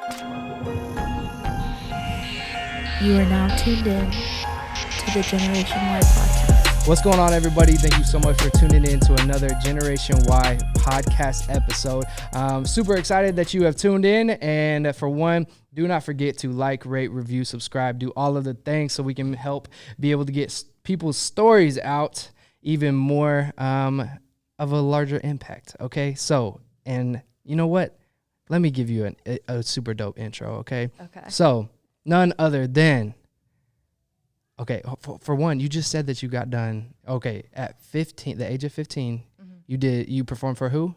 You are now tuned in to the GNWY podcast. What's going on, everybody? Thank you so much for tuning in to another Generation Y podcast episode. Super excited that you have tuned in. And for one, do not forget to like, rate, review, subscribe, do all of the things so we can help be able to get people's stories out even more of a larger impact. Okay. So, and you know what? Let me give you a super dope intro. Okay. So none other than, okay, for one, you just said that you got done, okay, at 15, the age of 15, you performed for who?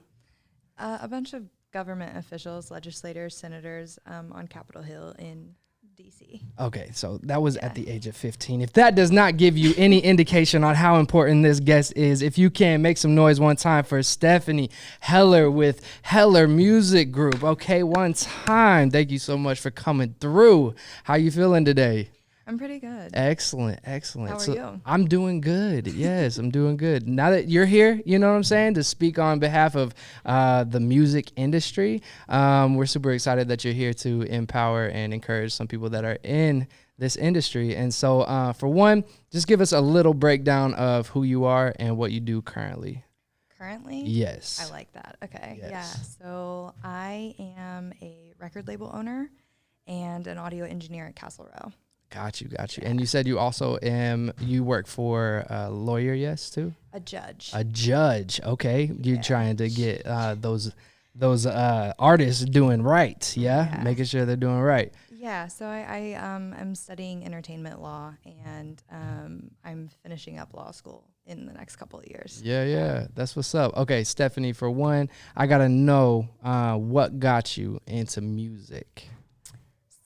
A bunch of government officials, legislators, senators on Capitol Hill in D.C. Okay, so that was at the age of 15. If that does not give you any indication on how important this guest is, if you can make some noise one time for Stephani Heller with Heller Music Group. Okay, one time. Thank you so much for coming through. How you feeling today? I'm pretty good. Excellent. How are you? I'm doing good. Yes, I'm doing good. Now that you're here, you know what I'm saying, to speak on behalf of the music industry, we're super excited that you're here to empower and encourage some people that are in this industry. And so for one, just give us a little breakdown of who you are and what you do currently. Currently? Yes. I like that. Okay. Yes. Yeah. So I am a record label owner and an audio engineer at Castle Row. Got you. And you said you also you work for a lawyer, yes, too? A judge. A judge. Okay. You're trying to get those artists doing right. Yeah? Making sure they're doing right. Yeah. So I am studying entertainment law, and I'm finishing up law school in the next couple of years. Yeah. That's what's up. Okay, Stephani, for one, I got to know what got you into music.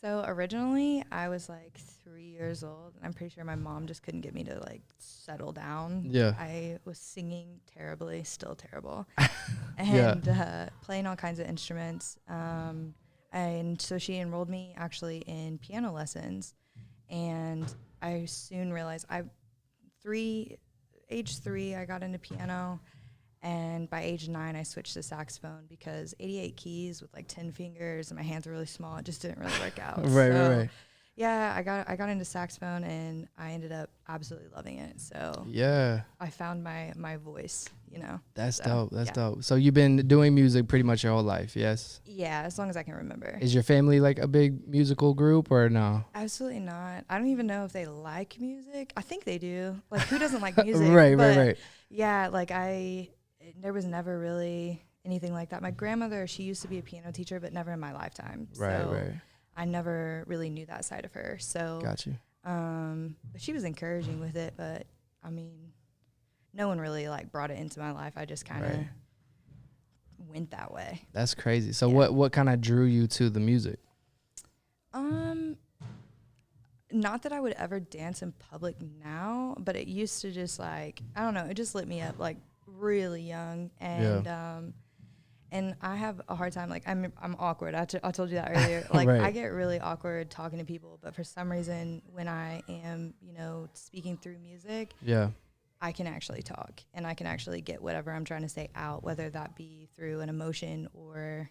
So originally I was like 3 years old. I'm pretty sure my mom just couldn't get me to like settle down. Yeah. I was singing terribly, still terrible, and playing all kinds of instruments. And so she enrolled me actually in piano lessons, and I soon realized age 3 I got into piano. And by age 9, I switched to saxophone because 88 keys with like 10 fingers and my hands are really small. It just didn't really work out. Right. Yeah, I got into saxophone and I ended up absolutely loving it. So yeah, I found my voice, you know. That's dope. That's dope. So you've been doing music pretty much your whole life, yes? Yeah, as long as I can remember. Is your family like a big musical group or no? Absolutely not. I don't even know if they like music. I think they do. Like, who doesn't like music? Right. Yeah, like there was never really anything like that. My grandmother, she used to be a piano teacher, but never in my lifetime. Right. I never really knew that side of her. So, got you. But she was encouraging with it, but I mean, no one really like brought it into my life. I just kind of went that way. That's crazy. So what kind of drew you to the music? Not that I would ever dance in public now, but it used to just like, I don't know, it just lit me up like really young. And and I have a hard time, like I'm awkward. I told you that earlier. Like I get really awkward talking to people, but for some reason when I am, you know, speaking through music, I can actually talk and I can actually get whatever I'm trying to say out, whether that be through an emotion or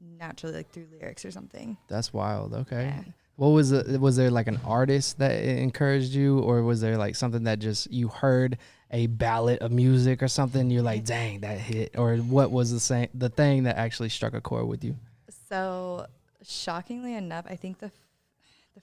naturally like through lyrics or something. That's wild. Okay. Yeah. What was there like an artist that encouraged you, or was there like something that just you heard a ballad of music or something, you're like, dang, that hit? Or what was the thing that actually struck a chord with you? So shockingly enough, I think the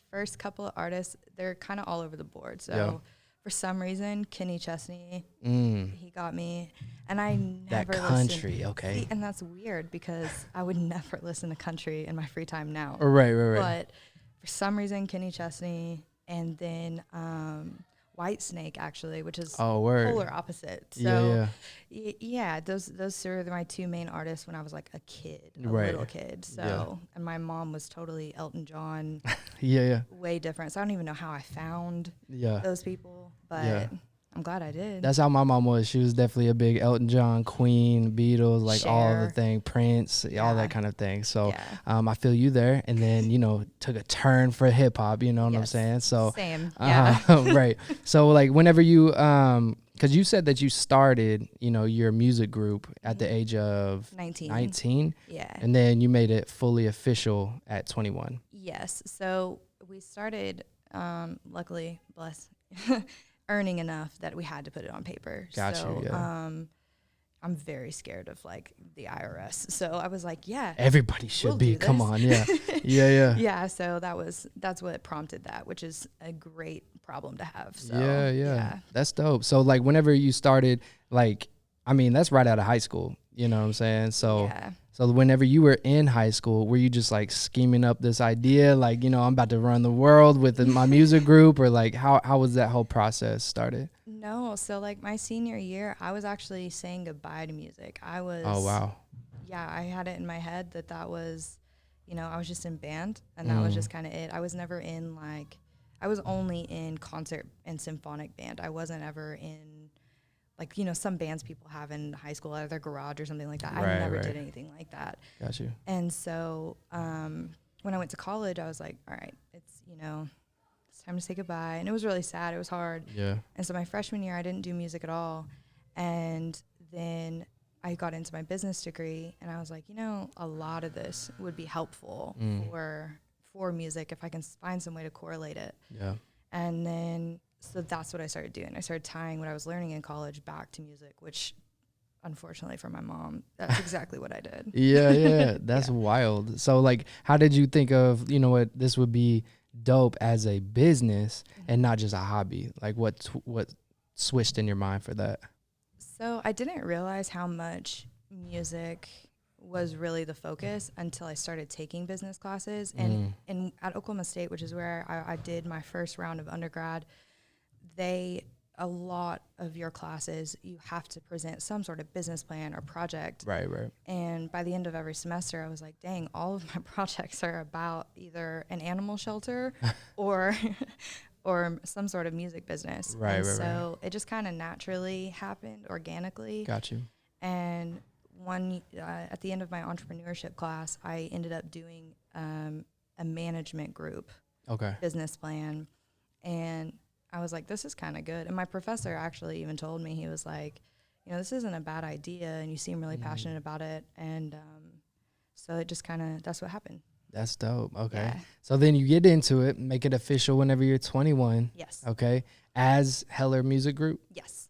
first couple of artists, they're kind of all over the board. So for some reason, Kenny Chesney, he got me. And I never that country, listened. okay. See, and that's weird because I would never listen to country in my free time now. Right. But for some reason, Kenny Chesney, and then White Snake, actually, which is polar opposite. So those are my two main artists when I was like a kid, little kid. So and my mom was totally Elton John. Way different. So I don't even know how I found those people, but I'm glad I did. That's how my mom was. She was definitely a big Elton John, Queen, Beatles, like all of the thing, Prince, all that kind of thing. So I feel you there. And then, you know, took a turn for hip hop, you know what I'm saying? So same. right. So like whenever you because you said that you started, your music group at the age of 19. Yeah. And then you made it fully official at 21. Yes. So we started, luckily, bless, earning enough that we had to put it on paper. Gotcha. Yeah. I'm very scared of like the IRS. So I was like, yeah, everybody should we'll be. do Come this. on. Yeah. Yeah. Yeah. So that's what prompted that, which is a great problem to have. So Yeah. That's dope. So like whenever you started, like, I mean, that's right out of high school. You know what I'm saying? So, yeah. so whenever you were in high school, were you just like scheming up this idea, like, I'm about to run the world with my music group, or like how was that whole process started? No. So like my senior year, I was actually saying goodbye to music. Oh, wow. Yeah, I had it in my head that was, I was just in band, and that was just kind of it. I was never in I was only in concert and symphonic band. I wasn't ever in some bands people have in high school out of their garage or something like that. Right, I never right. did anything like that. Got you. And so when I went to college, I was like, all right, it's time to say goodbye. And it was really sad. It was hard. Yeah. And so my freshman year, I didn't do music at all. And then I got into my business degree, and I was like, a lot of this would be helpful for music if I can find some way to correlate it. Yeah. And then, so that's what I started doing. I started tying what I was learning in college back to music, which unfortunately for my mom, that's exactly what I did. Yeah. That's wild. So like, how did you think of, this would be dope as a business and not just a hobby? Like what switched in your mind for that? So I didn't realize how much music was really the focus until I started taking business classes. And at Oklahoma State, which is where I did my first round of undergrad, a lot of your classes, you have to present some sort of business plan or project. Right. And by the end of every semester, I was like, dang, all of my projects are about either an animal shelter or some sort of music business. Right. So it just kind of naturally happened organically. Got you. And at the end of my entrepreneurship class, I ended up doing a management group business plan. And I was like, this is kind of good. And my professor actually even told me, he was like, this isn't a bad idea, and you seem really passionate about it. And so it just that's what happened. That's dope. Okay. Yeah. So then you get into it, make it official whenever you're 21. Yes. Okay. As Heller Music Group. Yes.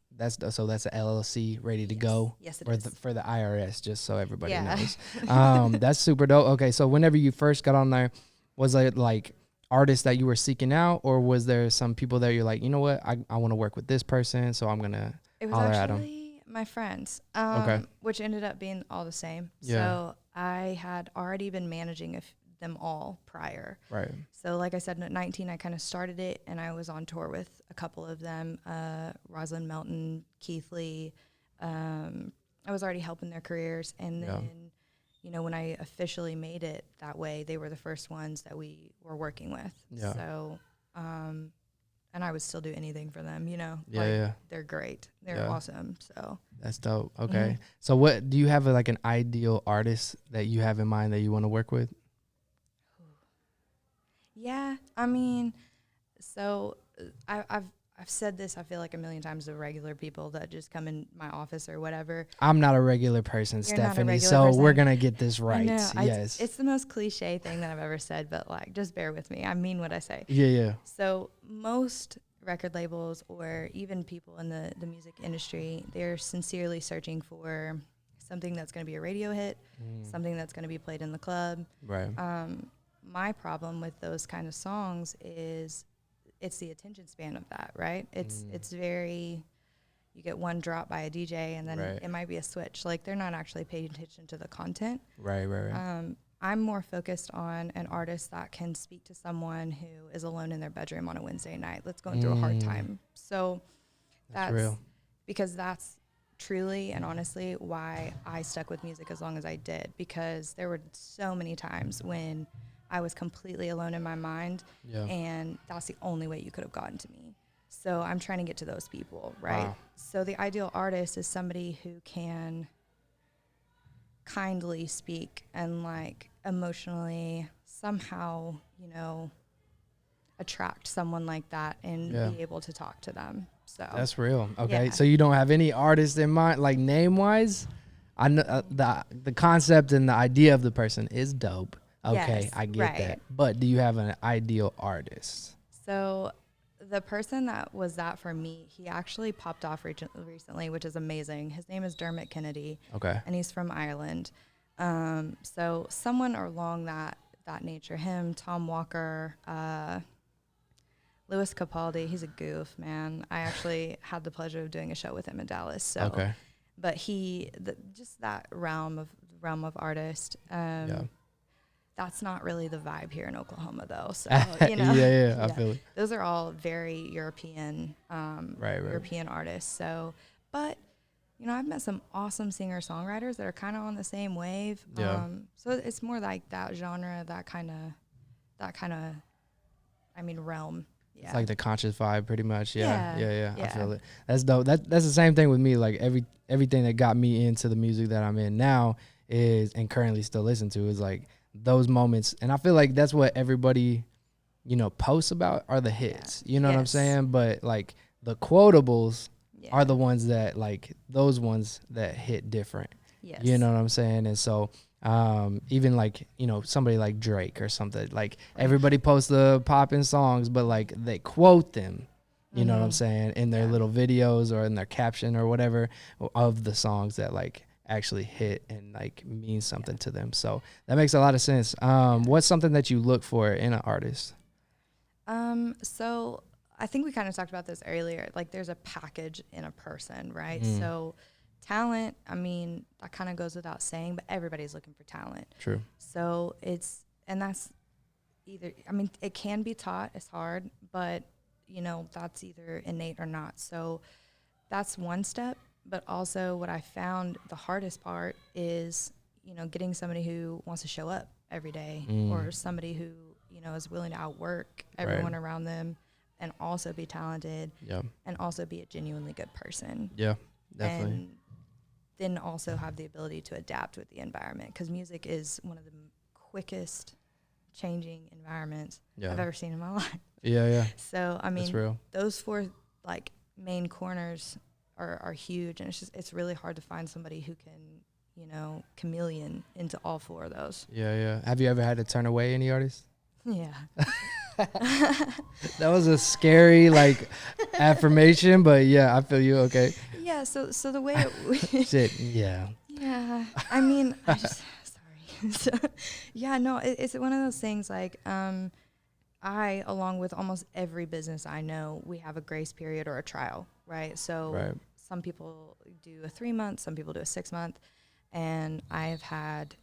So that's an LLC ready to go. Yes, it is. For the IRS, just so everybody knows. Yeah. That's super dope. Okay. So whenever you first got on there, was it like artists that you were seeking out, or was there some people that you're like, you know what, I want to work with this person, so I'm gonna holler at them? It was actually my friends, which ended up being all the same. Yeah. So I had already been managing them all prior. Right. So like I said, at 19, I kind of started it, and I was on tour with a couple of them, Rosalind Melton, Keith Lee. I was already helping their careers, and then when I officially made it that way, they were the first ones that we were working with. Yeah. So, and I would still do anything for them, They're great. They're awesome. So that's dope. Okay. So what, do you have like an ideal artist that you have in mind that you want to work with? Yeah. I mean, so I've said this, I feel like, a million times to regular people that just come in my office or whatever. I'm not a regular person, You're not a Stephani, regular so person. we're going to get this right. Yes. It's the most cliche thing that I've ever said, but like, just bear with me. I mean what I say. Yeah. So most record labels, or even people in the music industry, they're sincerely searching for something that's going to be a radio hit, something that's going to be played in the club. Right. My problem with those kind of songs is it's the attention span of that, right? It's very, you get one drop by a DJ, and then it might be a switch. Like, they're not actually paying attention to the content. Right. I'm more focused on an artist that can speak to someone who is alone in their bedroom on a Wednesday night that's going through a hard time. So that's real. Because that's truly and honestly why I stuck with music as long as I did, because there were so many times when I was completely alone in my mind, and that's the only way you could have gotten to me. So I'm trying to get to those people, right? Wow. So the ideal artist is somebody who can kindly speak and like emotionally somehow, attract someone like that and be able to talk to them. So that's real. Okay. So you don't have any artists in mind, like name wise? I know the concept and the idea of the person is dope. Okay. Yes, I get that. But do you have an ideal artist? So the person that was that for me, he actually popped off recently, which is amazing. His name is Dermot Kennedy. Okay. And he's from Ireland. So someone along that nature, him, Tom Walker, Louis Capaldi, he's a goof, man. I actually had the pleasure of doing a show with him in Dallas. So, but just that realm of artist. That's not really the vibe here in Oklahoma, though. So you know, I feel it. Those are all very European, European artists. So, but you know, I've met some awesome singer-songwriters that are kind of on the same wave. So it's more like that genre, that kind of, I mean, realm. Yeah. It's like the conscious vibe, pretty much. Yeah. I feel it. That's dope. That's the same thing with me. Like everything that got me into the music that I'm in now is, and currently still listen to, is like those moments. And I feel like that's what everybody, you know, posts about are the hits. You know what I'm saying? But like the quotables are the ones that, like, those ones that hit different. Yes. You know what I'm saying? And so even like, you know, somebody like Drake or something, like everybody posts the poppin' songs, but like they quote them, you know what I'm saying, in their little videos or in their caption or whatever of the songs that like actually hit and like mean something to them. So that makes a lot of sense. What's something that you look for in an artist? So I think we kind of talked about this earlier. Like there's a package in a person, right? So talent, I mean, that kind of goes without saying, but everybody's looking for talent. True. So that's either, I mean, it can be taught, it's hard, but you know, that's either innate or not. So that's one step. But also what I found the hardest part is, you know, getting somebody who wants to show up every day or somebody who, you know, is willing to outwork everyone around them and also be talented and also be a genuinely good person. Yeah, definitely. And then also have the ability to adapt with the environment, because music is one of the quickest changing environments I've ever seen in my life. So, I mean, those four, like, main corners are huge, and it's really hard to find somebody who can, you know, chameleon into all four of those. Have you ever had to turn away any artists? Yeah. That was a scary, like, affirmation, but yeah, I feel you. Okay. Yeah. So the way it shit. Yeah. Yeah. I mean, sorry. So, yeah. No. It's one of those things. Like, I, along with almost every business I know, we have a grace period or a trial, right? So some people do a 3 month, some people do a 6 month, and I have had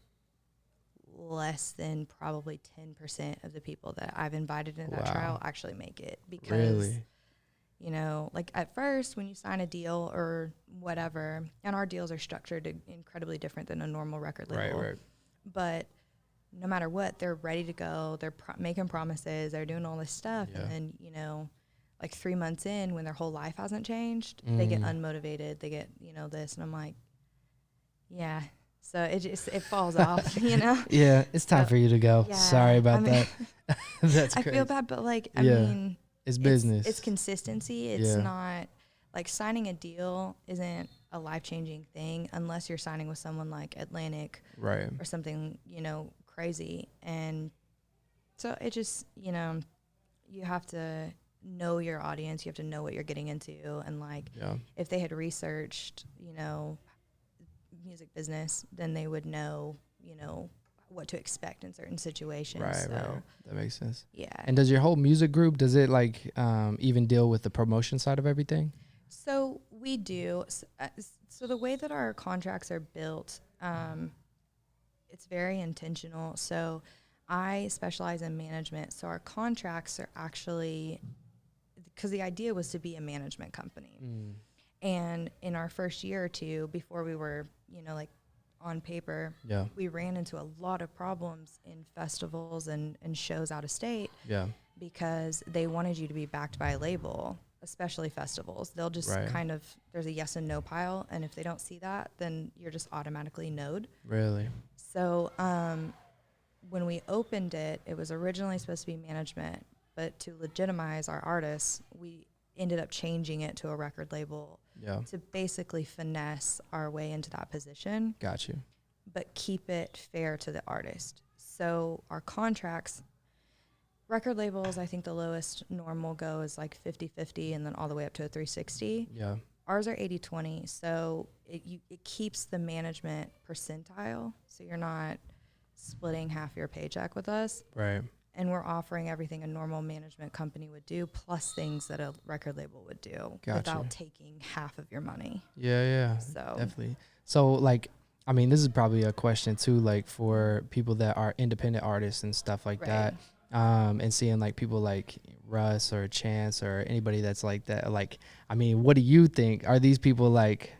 less than probably 10% of the people that I've invited in that trial actually make it, because you know, like at first when you sign a deal or whatever, and our deals are structured incredibly different than a normal record label, but no matter what, they're ready to go, they're making promises, they're doing all this stuff, and then, you know, like 3 months in, when their whole life hasn't changed, they get unmotivated, they get, you know, this, and I'm like, yeah. So it falls off, you know? Yeah, it's time for you to go. Yeah, sorry about that. That's crazy. I feel bad, but like, I mean, it's business. It's consistency. It's not like signing a deal isn't a life-changing thing unless you're signing with someone like Atlantic or something, you know, crazy. And so it just, you know, you have to know your audience. You have to know what you're getting into. And like, if they had researched, you know, music business, then they would know, you know, what to expect in certain situations. Right. That makes sense. Yeah. And does your whole music group, does it like even deal with the promotion side of everything? So we do. So the way that our contracts are built, it's very intentional. So I specialize in management. So our contracts are actually, because the idea was to be a management company. And in our first year or two, before we were, you know, like on paper, we ran into a lot of problems in festivals and shows out of state because they wanted you to be backed by a label, especially festivals. They'll just kind of, there's a yes and no pile, and if they don't see that, then you're just automatically no'd. Really? So when we opened it, it was originally supposed to be management, But to legitimize our artists, we ended up changing it to a record label to basically finesse our way into that position. Got you. But keep it fair to the artist. So our contracts, record labels, I think the lowest normal go is like 50-50 and then all the way up to a 360. Yeah. Ours are 80-20, so it keeps the management percentile, so you're not splitting half your paycheck with us. Right. And we're offering everything a normal management company would do, plus things that a record label would do without taking half of your money. Yeah. So definitely. So, like, I mean, this is probably a question, too, like, for people that are independent artists and stuff like that. And seeing like people like Russ or Chance or anybody that's like that, like, I mean, what do you think? Are these people like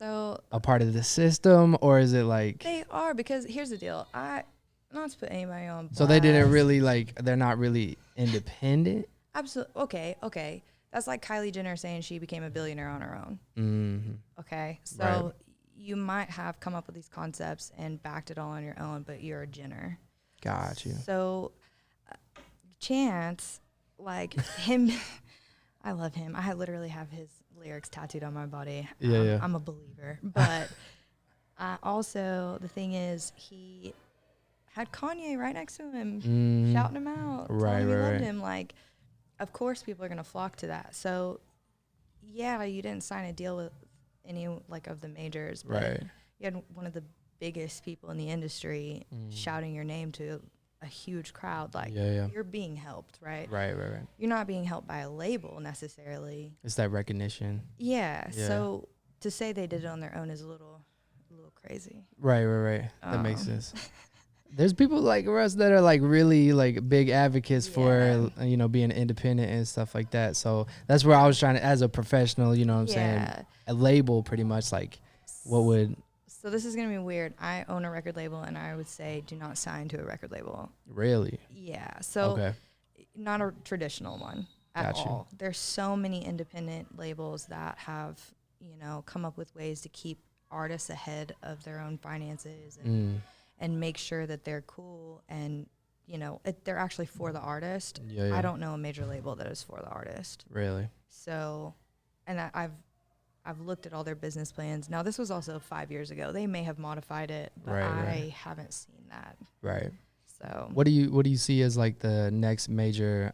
a part of the system, or is it like they are? Because here's the deal, not to put anybody on blast. So they didn't really they're not really independent. Absolutely. Okay. That's like Kylie Jenner saying she became a billionaire on her own. Mm-hmm. Okay. So you might have come up with these concepts and backed it all on your own, but you're a Jenner. Got you. So Chance, like him, I love him. I literally have his lyrics tattooed on my body. I'm a believer. But also, the thing is, he had Kanye right next to him, shouting him out, telling him he loved him. Like, of course, people are going to flock to that. So, yeah, you didn't sign a deal with any, like, of the majors. But you had one of the biggest people in the industry shouting your name to a huge crowd. Like, you're being helped, right? Right. You're not being helped by a label necessarily. It's that recognition. Yeah. So to say they did it on their own is a little crazy. Right. That makes sense. There's people like Russ that are like really like big advocates for, you know, being independent and stuff like that. So that's where I was trying to, as a professional, you know what I'm saying? A label pretty much, like, what would... So this is going to be weird. I own a record label, and I would say do not sign to a record label. Really? Yeah. So not a traditional one at all. There's so many independent labels that have, you know, come up with ways to keep artists ahead of their own finances and make sure that they're cool and, you know, they're actually for the artist. I don't know a major label that is for the artist. Really? So, and I've looked at all their business plans. Now, this was also 5 years ago. They may have modified it, but I haven't seen that. Right. So, what do you see as like the next major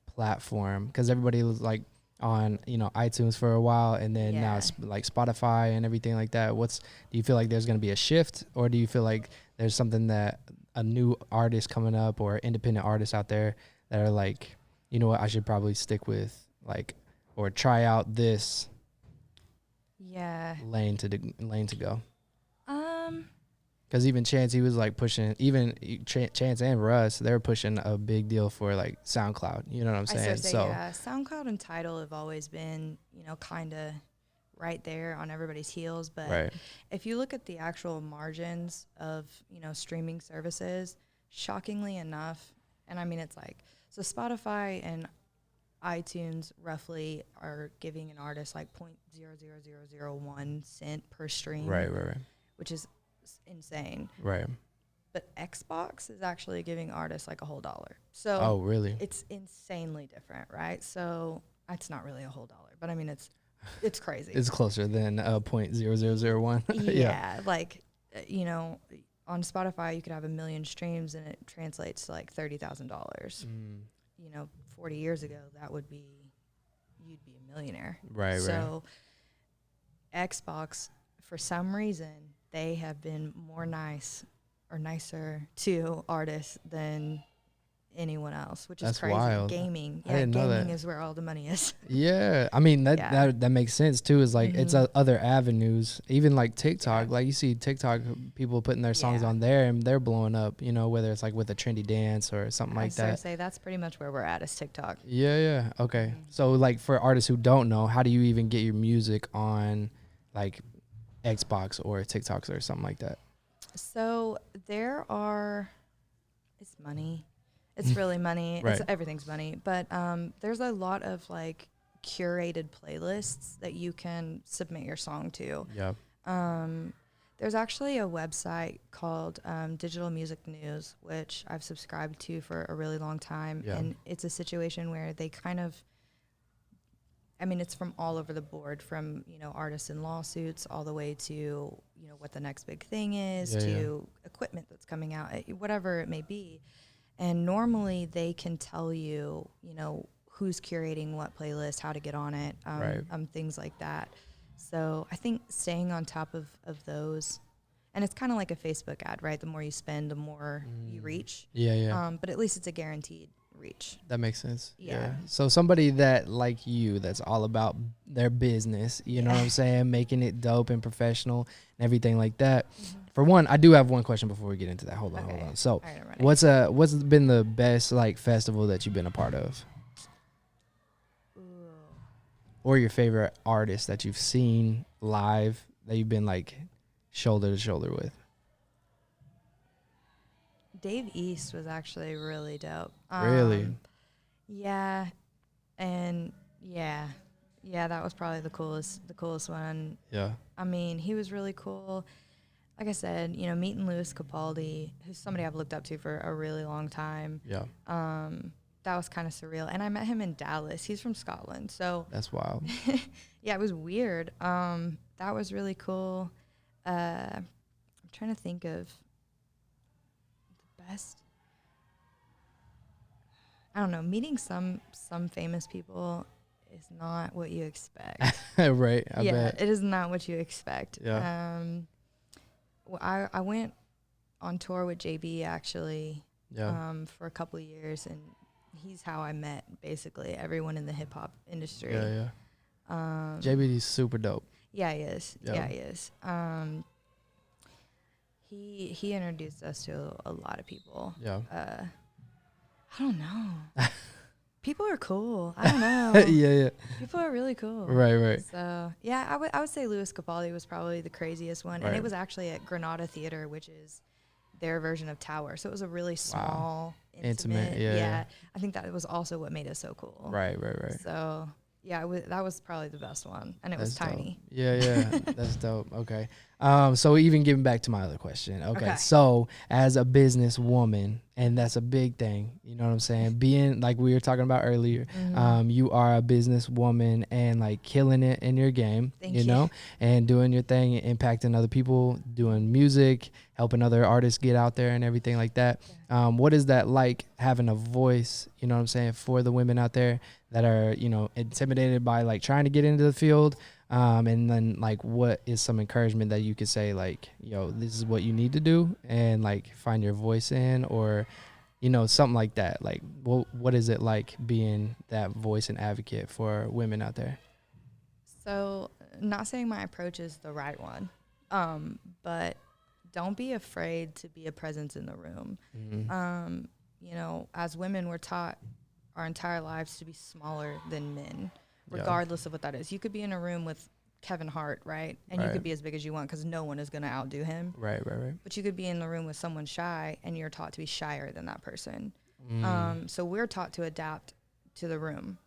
platform? Because everybody was like on, you know, iTunes for a while, and then now it's like Spotify and everything like that. Do you feel like there's going to be a shift, or do you feel like there's something that a new artist coming up or independent artists out there that are like, you know what, I should probably stick with, like, or try out this lane to go? Because even Chance, he was like pushing, even Chance and Russ, they're pushing a big deal for like SoundCloud. You know what I'm saying? SoundCloud and Tidal have always been, you know, kind of right there on everybody's heels. But if you look at the actual margins of, you know, streaming services, shockingly enough, and I mean, it's like, so Spotify and iTunes roughly are giving an artist like 0.00001 cent per stream. Right. Which is insane. Right. But Xbox is actually giving artists like a whole $1. So really? It's insanely different, right? So it's not really a whole $1, but I mean it's crazy. It's closer than 0.0001. Yeah, like you know, on Spotify you could have 1 million streams and it translates to like $30,000. You know, 40 years ago you'd be a millionaire. Right. So Xbox, for some reason, they have been more nicer to artists than anyone else, which is crazy. Wild. Gaming. I didn't know that. Gaming is where all the money is. Yeah. I mean, that makes sense too, is like it's other avenues, even like TikTok. Like you see TikTok people putting their songs on there and they're blowing up, you know, whether it's like with a trendy dance or something like that. I say that's pretty much where we're at is TikTok. Yeah. Okay. So like for artists who don't know, how do you even get your music on like Xbox or TikToks or something like that? So it's money. It's really money. Right. Everything's money. But there's a lot of like curated playlists that you can submit your song to. Yeah. There's actually a website called Digital Music News, which I've subscribed to for a really long time. Yeah. And it's a situation where they kind of, I mean, it's from all over the board, from, you know, artists in lawsuits all the way to, you know, what the next big thing is, to equipment that's coming out, whatever it may be. And normally they can tell you, you know, who's curating what playlist, how to get on it, things like that. So I think staying on top of those, and it's kind of like a Facebook ad, right? The more you spend, the more you reach. But at least it's a guaranteed reach. That makes sense. Yeah. So somebody that like you, that's all about their business, you know what I'm saying? Making it dope and professional and everything like that. For one, I do have one question before we get into that. Hold on. So what's been the best like festival that you've been a part of? Or your favorite artist that you've seen live that you've been like shoulder to shoulder with? Dave East was actually really dope. Really? Yeah. And yeah, that was probably the coolest one. Yeah. I mean, he was really cool. Like I said, you know, meeting Louis Capaldi, who's somebody I've looked up to for a really long time. Yeah. That was kind of surreal. And I met him in Dallas. He's from Scotland. So that's wild. Yeah, it was weird. That was really cool. I'm trying to think of the best. I don't know. Meeting some famous people is not what you expect. Right. I bet. It is not what you expect. Yeah. Well, I went on tour with JB actually. Yeah. For a couple of years, and he's how I met basically everyone in the hip hop industry. Yeah. JBD's super dope. Yeah, he is. Yeah. Yeah, he is. He introduced us to a lot of people. Yeah. I don't know. People are cool. I don't know. Yeah. People are really cool. Right. So yeah, I would say Louis Capaldi was probably the craziest one, and it was actually at Granada Theater, which is their version of Tower. So it was a really small, intimate. Yeah. I think that was also what made it so cool. Right. So yeah, that was probably the best one, and it was tiny. Dope. Yeah. That's dope. Okay. So even getting back to my other question. Okay. So as a businesswoman, and that's a big thing, you know what I'm saying? Being like we were talking about earlier, you are a businesswoman and like killing it in your game, you know, and doing your thing, impacting other people, doing music, helping other artists get out there and everything like that. What is that like, having a voice, you know what I'm saying, for the women out there that are, you know, intimidated by like trying to get into the field? And then like, what is some encouragement that you could say, like, yo, this is what you need to do, and like find your voice in, or, you know, something like that. Like, what is it like being that voice and advocate for women out there? So, not saying my approach is the right one, but don't be afraid to be a presence in the room. You know, as women, we're taught our entire lives to be smaller than men, regardless of what that is. You could be in a room with Kevin Hart, right? And you could be as big as you want, because no one is going to outdo him. Right. But you could be in the room with someone shy, and you're taught to be shyer than that person. So we're taught to adapt to the room.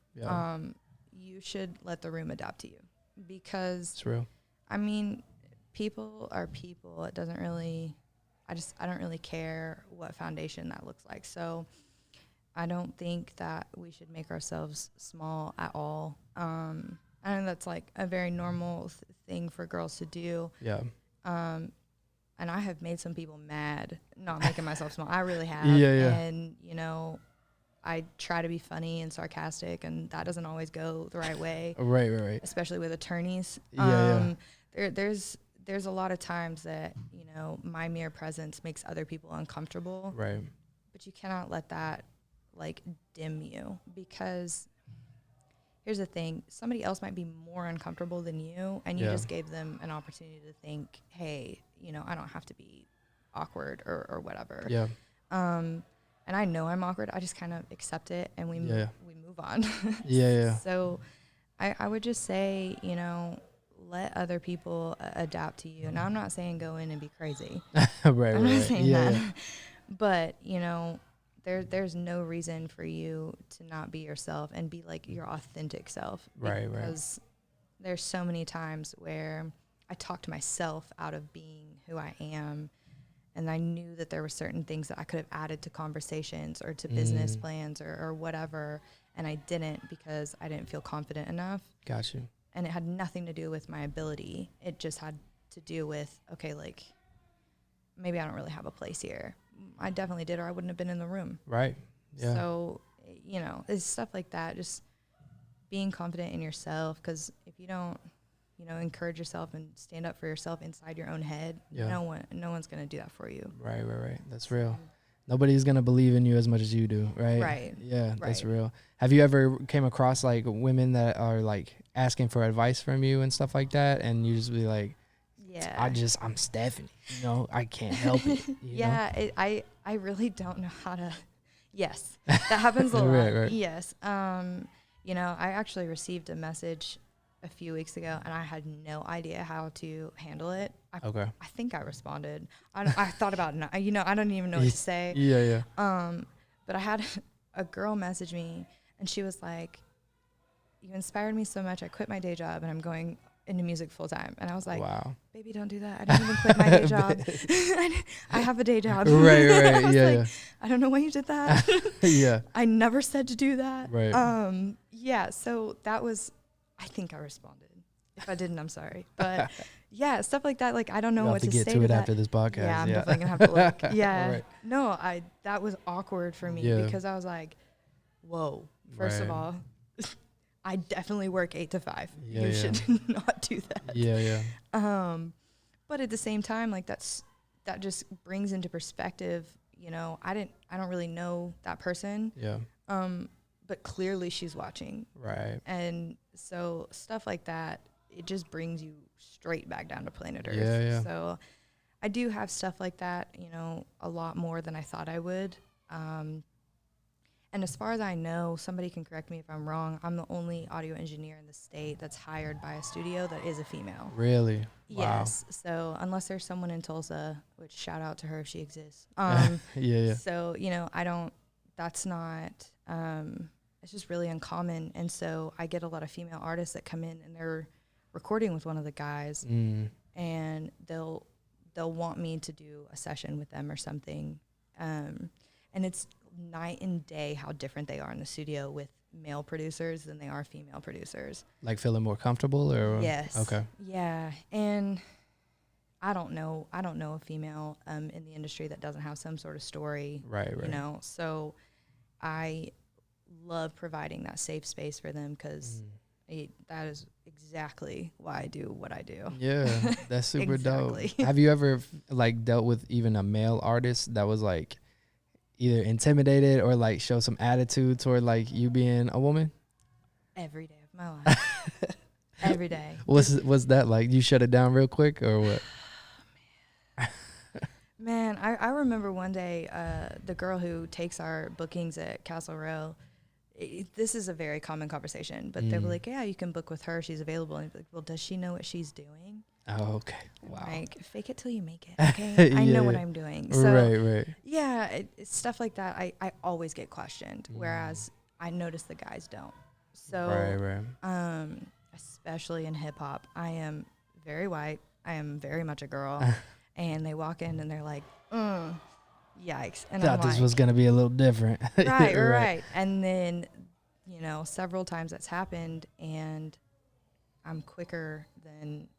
You should let the room adapt to you, because it's real. I mean, people are people. It doesn't really, I don't really care what foundation that looks like. So I don't think that we should make ourselves small at all. I know that's like a very normal thing for girls to do. Yeah. And I have made some people mad not making myself small. I really have. Yeah. And, you know, I try to be funny and sarcastic, and that doesn't always go the right way. Right. Especially with attorneys. There's a lot of times that, you know, my mere presence makes other people uncomfortable. Right. But you cannot let that like dim you, because here's the thing, somebody else might be more uncomfortable than you, and you just gave them an opportunity to think, hey, you know, I don't have to be awkward or whatever. And I know I'm awkward. I just kind of accept it, and we move on. So I would just say, you know, let other people adapt to you. Now, I'm not saying go in and be crazy. I'm not saying that. But, you know, there's no reason for you to not be yourself and be like your authentic self. Because there's so many times where talked myself out of being who I am. And I knew that there were certain things that I could have added to conversations or to business plans or whatever. And I didn't because I didn't feel confident enough. Got you. And it had nothing to do with my ability. It just had to do with, okay, like, maybe I don't really have a place here. I definitely did, or I wouldn't have been in the room. Right. Yeah. So, you know, it's stuff like that. Just being confident in yourself. Because if you don't, you know, encourage yourself and stand up for yourself inside your own head, no one's going to do that for you. Right. That's real. Nobody's going to believe in you as much as you do, right? Right. Yeah, that's real. Have you ever came across like women that are like asking for advice from you and stuff like that, and you just be like, yeah, I'm Stephani, you know, I can't help it. You know? I really don't know how to. Yes, that happens a lot. Right. Yes. You know, I actually received a message a few weeks ago, and I had no idea how to handle it. I think I responded. I thought about it. You know, I don't even know what to say. Yeah. But I had a girl message me, and she was like, "You inspired me so much. I quit my day job, and I'm going into music full time." And I was like, wow. Baby, don't do that. I didn't even quit my day job. I have a day job. Right. Yeah. I don't know why you did that. Yeah. I never said to do that. Right. Yeah. So that was, I think I responded. If I didn't, I'm sorry. But yeah, stuff like that. Like, I don't know what to say to it that. after this podcast. Yeah, I'm definitely gonna have to look. Yeah. Right. No, that was awkward for me because I was like, whoa, first of all, I definitely work 8 to 5. You should not do that. Yeah. But at the same time, like that just brings into perspective, you know, I don't really know that person. Yeah. But clearly she's watching. Right. And so stuff like that, it just brings you straight back down to planet Earth. Yeah. So I do have stuff like that, you know, a lot more than I thought I would. And as far as I know, somebody can correct me if I'm wrong, I'm the only audio engineer in the state that's hired by a studio that is a female. Really? Wow. Yes. So unless there's someone in Tulsa, which shout out to her if she exists. Yeah. So, you know, that's not, it's just really uncommon. And so I get a lot of female artists that come in and they're recording with one of the guys and they'll want me to do a session with them or something. And it's night and day how different they are in the studio with male producers than they are female producers. Like feeling more comfortable or? Yes. Okay. Yeah. And I don't know a female in the industry that doesn't have some sort of story. Right. You know, so I love providing that safe space for them because that is exactly why I do what I do. Yeah, that's super Exactly. dope. Have you ever like dealt with even a male artist that was like either intimidated or like show some attitude toward like you being a woman? Every day of my life. Every day. What's that like? You shut it down real quick or what? Man, I remember one day the girl who takes our bookings at Castle Row, this is a very common conversation, but they were like, yeah, you can book with her. She's available. And I'd be like, well, does she know what she's doing? Oh, okay. Wow. Like, fake it till you make it, okay? I know what I'm doing. So, right. Yeah, it's stuff like that. I always get questioned, whereas I notice the guys don't. So, right. Especially in hip-hop, I am very white. I am very much a girl. And they walk in and they're like, yikes. And thought this was going to be a little different. Right. And then, you know, several times that's happened and I'm quicker than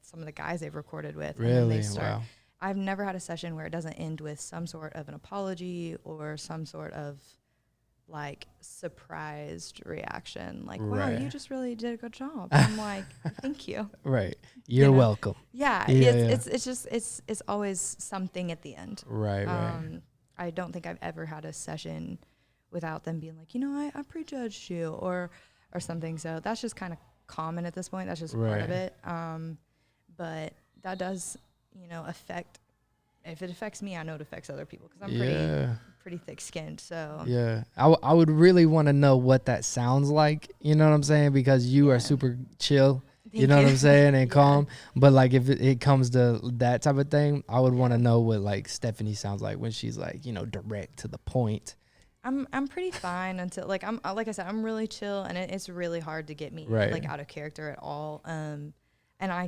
some of the guys they've recorded with. Really? And then they Wow. I've never had a session where it doesn't end with some sort of an apology or some sort of like surprised reaction. Like, wow, you just really did a good job. I'm like, thank you. Right. You're welcome. Yeah. It's just, it's always something at the end. Right. I don't think I've ever had a session without them being like, you know, I prejudged you or something. So that's just kind of common at this point. That's just part of it. But that does, you know, if it affects me, I know it affects other people because I'm pretty thick-skinned. So yeah, I would really want to know what that sounds like. You know what I'm saying? Because you are super chill. You know what I'm saying? And calm. But like if it comes to that type of thing, I would want to know what like Stephani sounds like when she's like, you know, direct to the point. I'm pretty fine until like like I said, I'm really chill and it's really hard to get me like out of character at all. And I